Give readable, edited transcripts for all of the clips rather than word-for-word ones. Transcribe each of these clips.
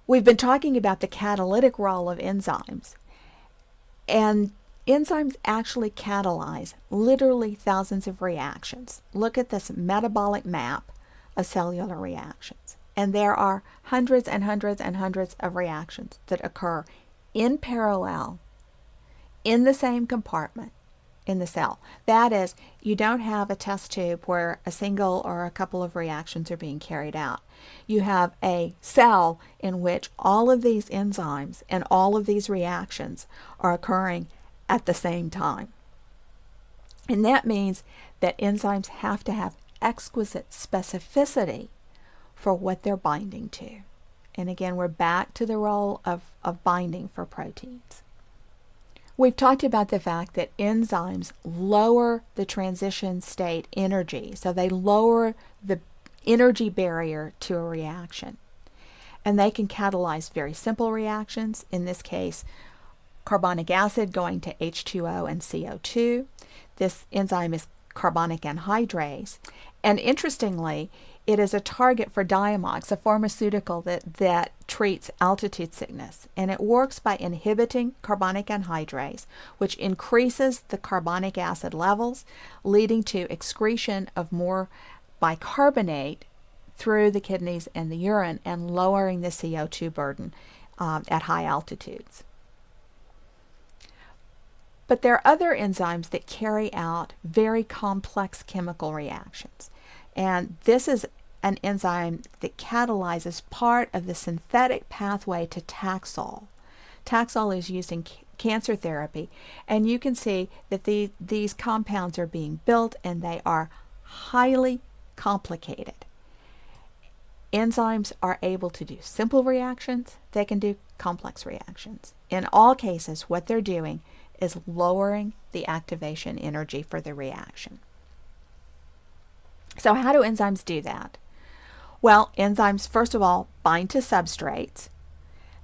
We've been talking about the catalytic role of enzymes, and enzymes actually catalyze literally thousands of reactions. Look at this metabolic map of cellular reactions, and there are hundreds and hundreds and hundreds of reactions that occur in parallel in the same compartment in the cell. That is, you don't have a test tube where a single or a couple of reactions are being carried out. You have a cell in which all of these enzymes and all of these reactions are occurring at the same time. And that means that enzymes have to have exquisite specificity for what they're binding to. And again, we're back to the role of binding for proteins. We've talked about the fact that enzymes lower the transition state energy, so they lower the energy barrier to a reaction. And they can catalyze very simple reactions, in this case, carbonic acid going to H2O and CO2. This enzyme is carbonic anhydrase. And interestingly, it is a target for Diamox, a pharmaceutical that treats altitude sickness. And it works by inhibiting carbonic anhydrase, which increases the carbonic acid levels, leading to excretion of more bicarbonate through the kidneys and the urine, and lowering the CO2 burden at high altitudes. But there are other enzymes that carry out very complex chemical reactions. And this is an enzyme that catalyzes part of the synthetic pathway to Taxol. Taxol is used in cancer therapy, and you can see that these compounds are being built, and they are highly complicated. Enzymes are able to do simple reactions. They can do complex reactions. In all cases, what they're doing is lowering the activation energy for the reaction. So how do enzymes do that? Well, enzymes, first of all, bind to substrates.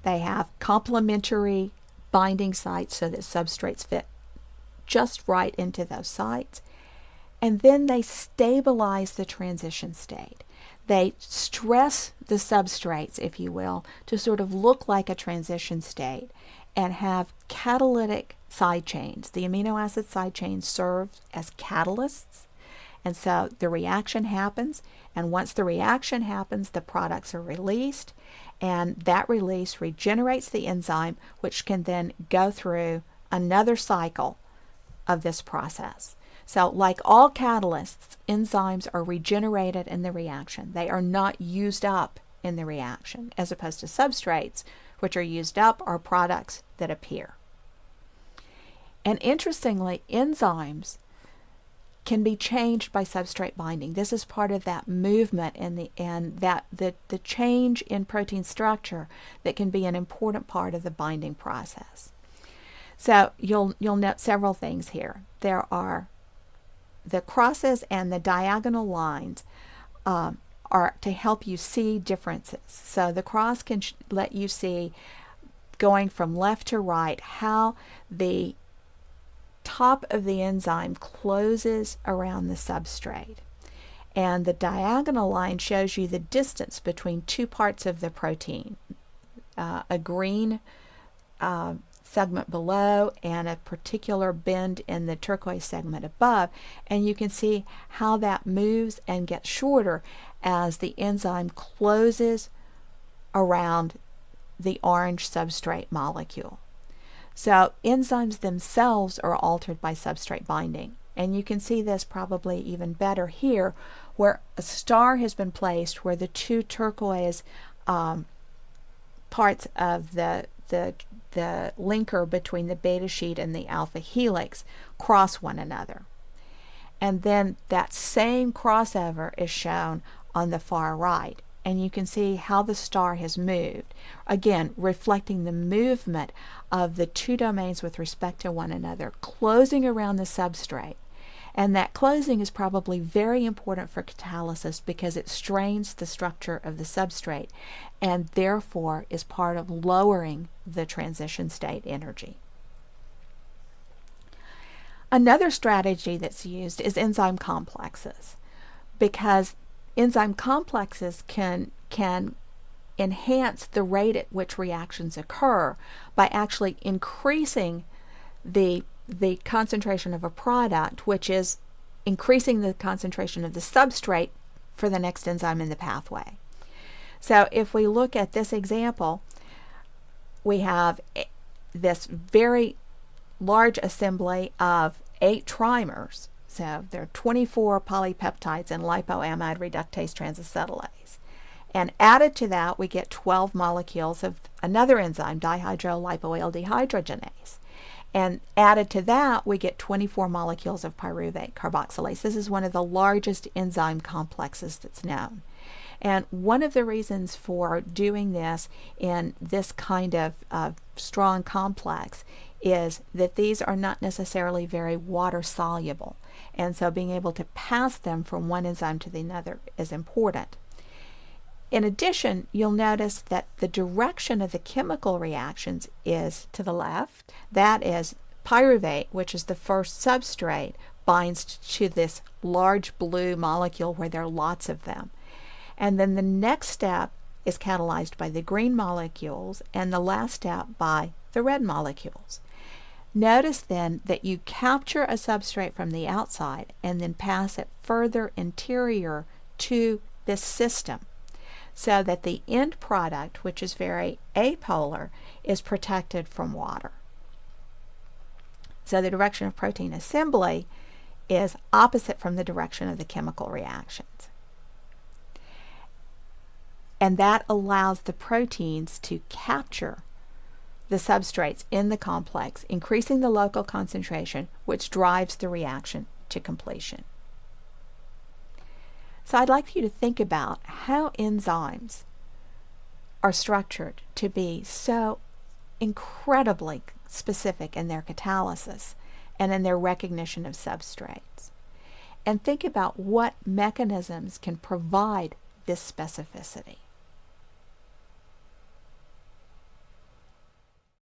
They have complementary binding sites so that substrates fit just right into those sites. And then they stabilize the transition state. They stress the substrates, if you will, to sort of look like a transition state, and have catalytic side chains. The amino acid side chains serve as catalysts. And so the reaction happens, and once the reaction happens, the products are released, and that release regenerates the enzyme, which can then go through another cycle of this process. So like all catalysts, enzymes are regenerated in the reaction. They are not used up in the reaction, as opposed to substrates, which are used up, are products that appear. And interestingly, enzymes can be changed by substrate binding. This is part of that movement and the change in protein structure that can be an important part of the binding process. So you'll note several things here. There are the crosses and the diagonal lines are to help you see differences. So the cross can let you see, going from left to right, how the top of the enzyme closes around the substrate. And the diagonal line shows you the distance between two parts of the protein, a green segment below and a particular bend in the turquoise segment above. And you can see how that moves and gets shorter as the enzyme closes around the orange substrate molecule. So enzymes themselves are altered by substrate binding. And you can see this probably even better here, where a star has been placed where the two turquoise parts of the linker between the beta sheet and the alpha helix cross one another. And then that same crossover is shown on the far right. And you can see how the star has moved, again reflecting the movement of the two domains with respect to one another, closing around the substrate. And that closing is probably very important for catalysis because it strains the structure of the substrate and therefore is part of lowering the transition state energy. Another strategy that's used is enzyme complexes, because enzyme complexes can enhance the rate at which reactions occur by actually increasing the concentration of a product, which is increasing the concentration of the substrate for the next enzyme in the pathway. So if we look at this example, we have this very large assembly of 8 trimers. So there are 24 polypeptides in lipoamide reductase transacetylase. And added to that, we get 12 molecules of another enzyme, dehydrogenase. And added to that, we get 24 molecules of pyruvate carboxylase. This is one of the largest enzyme complexes that's known. And one of the reasons for doing this in this kind of strong complex is that these are not necessarily very water soluble. And so being able to pass them from one enzyme to the other is important. In addition, you'll notice that the direction of the chemical reactions is to the left. That is, pyruvate, which is the first substrate, binds to this large blue molecule where there are lots of them. And then the next step is catalyzed by the green molecules, and the last step by the red molecules. Notice then that you capture a substrate from the outside and then pass it further interior to this system, so that the end product, which is very apolar, is protected from water. So the direction of protein assembly is opposite from the direction of the chemical reactions. And that allows the proteins to capture the substrates in the complex, increasing the local concentration, which drives the reaction to completion. So I'd like you to think about how enzymes are structured to be so incredibly specific in their catalysis and in their recognition of substrates. And think about what mechanisms can provide this specificity.